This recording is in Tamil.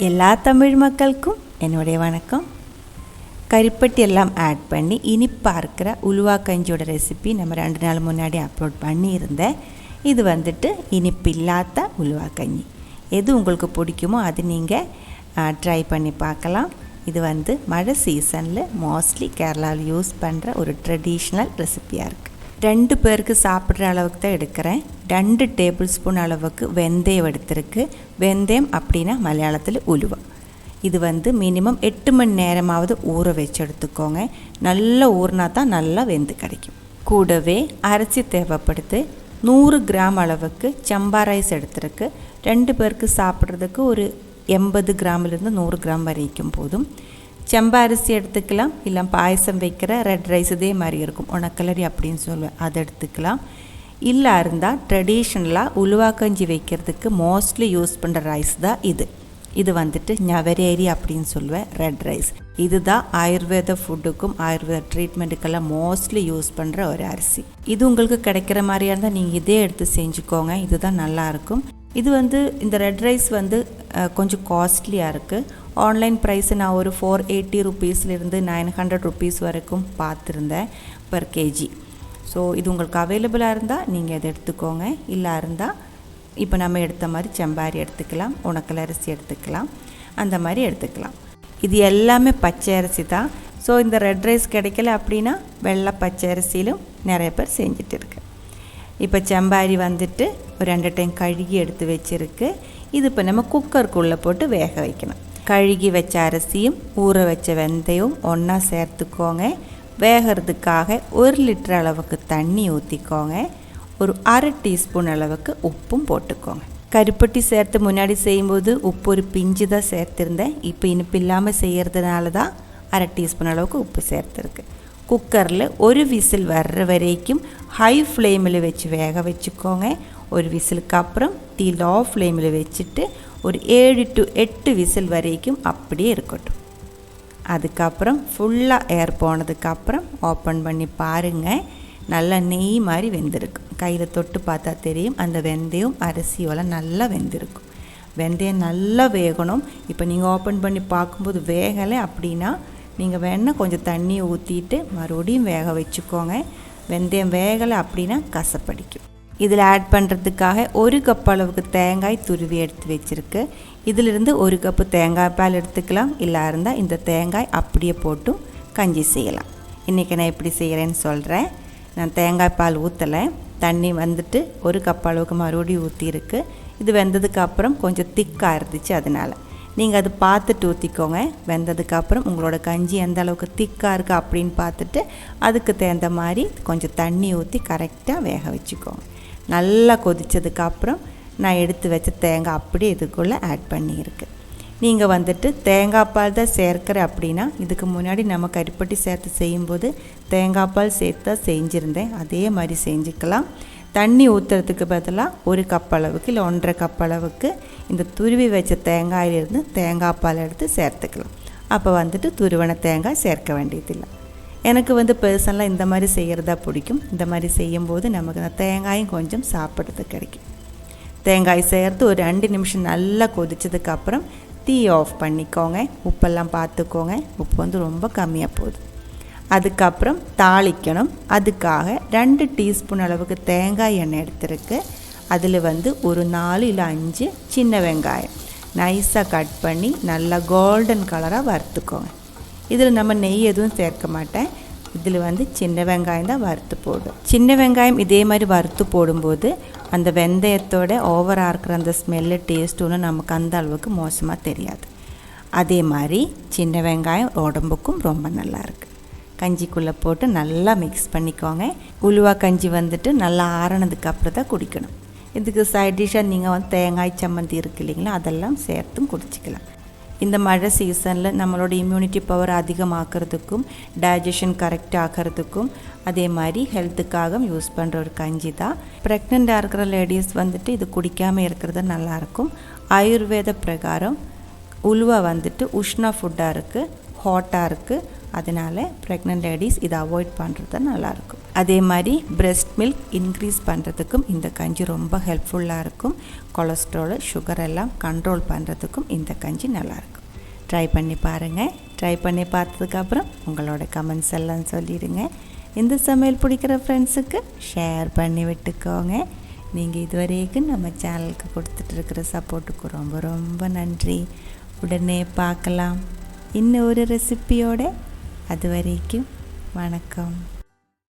எல்லா தமிழ் மக்களுக்கும் என்னுடைய வணக்கம். கறிப்பட்டி எல்லாம் ஆட் பண்ணி இனிப்பாக இருக்கிற உலுவா கஞ்சியோட ரெசிபி நம்ம 2 நாள் முன்னாடி அப்லோட் பண்ணியிருந்தேன். இது வந்துட்டு இனிப்பு இல்லாத உலுவா கஞ்சி. எது உங்களுக்கு பிடிக்குமோ அது நீங்கள் ட்ரை பண்ணி பார்க்கலாம். இது வந்து மழை சீசனில் மோஸ்ட்லி கேரளாவில் யூஸ் பண்ணுற ஒரு ட்ரெடிஷ்னல் ரெசிப்பியாக இருக்குது. 2 பேருக்கு சாப்பிட்ற அளவுக்கு தான் எடுக்கிறேன். 2 டேபிள் ஸ்பூன் அளவுக்கு வெந்தயம் எடுத்திருக்கு. வெந்தயம் அப்படின்னா மலையாளத்தில் உலுவா. இது வந்து மினிமம் 8 மணி நேரமாவது ஊற வச்சு எடுத்துக்கோங்க. நல்லா ஊறினா தான் நல்லா வெந்து கிடைக்கும். கூடவே அரிசி தேவைப்படுது. 100 கிராம் அளவுக்கு சம்பா ரைஸ் எடுத்திருக்கு. 2 பேருக்கு சாப்பிட்றதுக்கு ஒரு 80 கிராமிலிருந்து 100 கிராம் வரைக்கும் போதும். செம்பா அரிசி எடுத்துக்கலாம், இல்லை பாயசம் வைக்கிற ரெட் ரைஸ் இதே மாதிரி இருக்கும், உணக்கலரி அப்படின்னு சொல்லுவேன், அதை எடுத்துக்கலாம். இல்லை இருந்தால் ட்ரெடிஷ்னலாக உலுவா கஞ்சி வைக்கிறதுக்கு மோஸ்ட்லி யூஸ் பண்ணுற ரைஸ் தான் இது. இது வந்துட்டு ஞவரேரி அப்படின்னு சொல்லுவேன், ரெட் ரைஸ். இதுதான் ஆயுர்வேத ஃபுட்டுக்கும் ஆயுர்வேத ட்ரீட்மெண்ட்டுக்கெல்லாம் மோஸ்ட்லி யூஸ் பண்ணுற ஒரு அரிசி. இது உங்களுக்கு கிடைக்கிற மாதிரியா இருந்தால் நீங்கள் இதே எடுத்து செஞ்சுக்கோங்க, இதுதான் நல்லாயிருக்கும். இது வந்து இந்த ரெட் ரைஸ் வந்து கொஞ்சம் காஸ்ட்லியாக இருக்குது. ஆன்லைன் ப்ரைஸு நான் ஒரு 480 ருபீஸ்லேருந்து 900 ருபீஸ் வரைக்கும் பார்த்துருந்தேன் பர் கேஜி. ஸோ இது உங்களுக்கு அவைலபிளாக இருந்தால் நீங்கள் இதை எடுத்துக்கோங்க. இல்லை இருந்தால் இப்போ நம்ம எடுத்த மாதிரி செம்பாரி எடுத்துக்கலாம், உணக்கல் அரிசி எடுத்துக்கலாம், அந்த மாதிரி எடுத்துக்கலாம். இது எல்லாமே பச்சை அரிசி தான். ஸோ இந்த ரெட் ரைஸ் கிடைக்கல அப்படின்னா வெள்ளை பச்சை அரிசியிலும் நிறைய பேர் செஞ்சுட்டு இருக்கு. இப்போ செம்பாரி வந்துட்டு ஒரு 2 டைம் கழுகி எடுத்து வச்சுருக்கு. இது இப்போ நம்ம குக்கருக்குள்ளே போட்டு வேக வைக்கணும். கழுகி வச்ச அரிசியும் ஊற வச்ச வெந்தயம் ஒன்றா சேர்த்துக்கோங்க. வேகிறதுக்காக 1 லிட்டர் அளவுக்கு தண்ணி ஊற்றிக்கோங்க. ஒரு அரை டீஸ்பூன் அளவுக்கு உப்பும் போட்டுக்கோங்க. கருப்பட்டி சேர்த்து முன்னாடி செய்யும்போது உப்பு ஒரு பிஞ்சு தான் சேர்த்துருந்தேன். இப்போ இனிப்பு இல்லாமல் செய்கிறதுனால தான் அரை டீஸ்பூன் அளவுக்கு உப்பு சேர்த்துருக்கு. குக்கரில் ஒரு விசில் வர்ற வரைக்கும் ஹை ஃப்ளேமில் வச்சு வேக வச்சுக்கோங்க. ஒரு விசிலுக்கு அப்புறம் தீ லோ ஃப்ளேமில் வச்சுட்டு ஒரு 7 to 8 விசில் வரைக்கும் அப்படியே இருக்கட்டும். அதுக்கப்புறம் ஃபுல்லாக ஏர் போனதுக்கப்புறம் ஓப்பன் பண்ணி பாருங்கள். நல்லா நெய் மாதிரி வெந்திருக்கும். கையில் தொட்டு பார்த்தா தெரியும், அந்த வெந்தயம் அரிசியோலாம் நல்லா வெந்திருக்கும். வெந்தயம் நல்லா வேகணும். இப்போ நீங்கள் ஓப்பன் பண்ணி பார்க்கும்போது வேகலை அப்படின்னா நீங்கள் வேணால் கொஞ்சம் தண்ணியை ஊற்றிட்டு மறுபடியும் வேக வச்சுக்கோங்க. வெந்தயம் வேகலை அப்படின்னா கசப்படிக்கும். இதில் ஆட் பண்ணுறதுக்காக 1 கப் அளவுக்கு தேங்காய் துருவி எடுத்து வச்சுருக்கு. இதிலிருந்து 1 கப்பு தேங்காய் பால் எடுத்துக்கலாம். இல்லை இருந்தால் இந்த தேங்காய் அப்படியே போட்டும் கஞ்சி செய்யலாம். இன்றைக்கி நான் எப்படி செய்கிறேன்னு சொல்கிறேன். நான் தேங்காய் பால் ஊற்றலை, தண்ணி வந்துட்டு 1 கப் அளவுக்கு மறுபடியும் ஊற்றிருக்கு. இது வெந்ததுக்கப்புறம் கொஞ்சம் திக்காக இருந்துச்சு, அதனால் நீங்கள் அது பார்த்துட்டு ஊற்றிக்கோங்க. வெந்ததுக்கப்புறம் உங்களோட கஞ்சி எந்த அளவுக்கு திக்காக இருக்குது அப்படின்னு பார்த்துட்டு அதுக்கு தகுந்த மாதிரி கொஞ்சம் தண்ணி ஊற்றி கரெக்டாக வேக வச்சுக்கோங்க. நல்லா கொதித்ததுக்கப்புறம் நான் எடுத்து வச்ச தேங்காய் அப்படியே இதுக்குள்ளே ஆட் பண்ணியிருக்கு. நீங்கள் வந்துட்டு தேங்காய் பால் தான் சேர்க்கிற அப்படின்னா இதுக்கு முன்னாடி நம்ம கறிப்பட்டி சேர்த்து செய்யும்போது தேங்காய் பால் சேர்த்து தான் செஞ்சுருந்தேன், அதே மாதிரி செஞ்சுக்கலாம். தண்ணி ஊற்றுறதுக்கு பதிலாக 1 கப் அளவுக்கு இல்லை 1.5 கப் அளவுக்கு இந்த துருவி வச்ச தேங்காயிலிருந்து தேங்காய் பால் எடுத்து சேர்த்துக்கலாம். அப்போ வந்துட்டு துருவன தேங்காய் சேர்க்க வேண்டியதில்லை. எனக்கு வந்து பர்சனலாக இந்த மாதிரி செய்கிறதா பிடிக்கும். இந்த மாதிரி செய்யும்போது நமக்கு அந்த தேங்காயும் கொஞ்சம் சாப்பிட்றதுக்கு கிடைக்கும். தேங்காய் சேர்த்து ஒரு 2 நிமிஷம் நல்லா கொதிச்சதுக்கப்புறம் தீ ஆஃப் பண்ணிக்கோங்க. உப்பெல்லாம் பார்த்துக்கோங்க, உப்பு வந்து ரொம்ப கம்மியாக போகுது. அதுக்கப்புறம் தாளிக்கணும். அதுக்காக 2 டீஸ்பூன் அளவுக்கு தேங்காய் எண்ணெய் எடுத்துருக்கு. அதில் வந்து ஒரு 4 இல்லை 5 சின்ன வெங்காயம் நைஸாக கட் பண்ணி நல்லா கோல்டன் கலராக வறுத்துக்கோங்க. இதில் நம்ம நெய் எதுவும் சேர்க்க மாட்டேன். இதில் வந்து சின்ன வெங்காயம் தான் வறுத்து போடும். சின்ன வெங்காயம் இதே மாதிரி வறுத்து போடும்போது அந்த வெந்தயத்தோட ஓவராக இருக்கிற அந்த ஸ்மெல்லு டேஸ்ட் ஒன்றும் நமக்கு அந்த அளவுக்கு மோசமாக தெரியாது. அதே மாதிரி சின்ன வெங்காயம் உடம்புக்கும் ரொம்ப நல்லாயிருக்கு. கஞ்சிக்குள்ளே போட்டு நல்லா மிக்ஸ் பண்ணிக்கோங்க. உலுவா கஞ்சி வந்துட்டு நல்லா ஆறினதுக்கு அப்புறம் தான் குடிக்கணும். இதுக்கு சைட் டிஷ்ஷாக நீங்கள் வந்து தேங்காய் சம்மந்தி இருக்குது இல்லைங்களா, அதெல்லாம் சேர்த்தும் குடிச்சிக்கலாம். இந்த மழை சீசனில் நம்மளோட இம்யூனிட்டி பவர் அதிகமாக்கிறதுக்கும் டைஜஷன் கரெக்ட் ஆகிறதுக்கும் அதே மாதிரி ஹெல்த்துக்காக யூஸ் பண்ணுற ஒரு கஞ்சி தான். ப்ரெக்னெண்ட்டாக இருக்கிற லேடிஸ் வந்துட்டு இது குடிக்காமல் இருக்கிறது நல்லாயிருக்கும். ஆயுர்வேத பிரகாரம் உலுவா வந்துட்டு உஷ்ணா ஃபுட்டாக இருக்குது, ஹாட்டாக இருக்குது. அதனால் ப்ரெக்னென்ட் லேடிஸ் இதை அவாய்ட் பண்ணுறது நல்லாயிருக்கும். அதே மாதிரி breast milk இன்க்ரீஸ் பண்ணுறதுக்கும் இந்த கஞ்சி ரொம்ப ஹெல்ப்ஃபுல்லாக இருக்கும். கொலஸ்ட்ரால் சுகர் எல்லாம் கண்ட்ரோல் பண்ணுறதுக்கும் இந்த கஞ்சி நல்லாயிருக்கும். ட்ரை பண்ணி பாருங்கள். ட்ரை பண்ணி பார்த்ததுக்கப்புறம் உங்களோட கமெண்ட்ஸ் எல்லாம் சொல்லிடுங்க. இந்த சமையல் பிடிக்கிற ஃப்ரெண்ட்ஸுக்கு ஷேர் பண்ணி விட்டுக்கோங்க. நீங்கள் இதுவரைக்கும் நம்ம சேனலுக்கு கொடுத்துட்ருக்கிற சப்போர்ட்டுக்கு ரொம்ப ரொம்ப நன்றி. உடனே பார்க்கலாம் இன்னும் ஒரு ரெசிப்பியோட. அது வரைக்கும் வணக்கம்.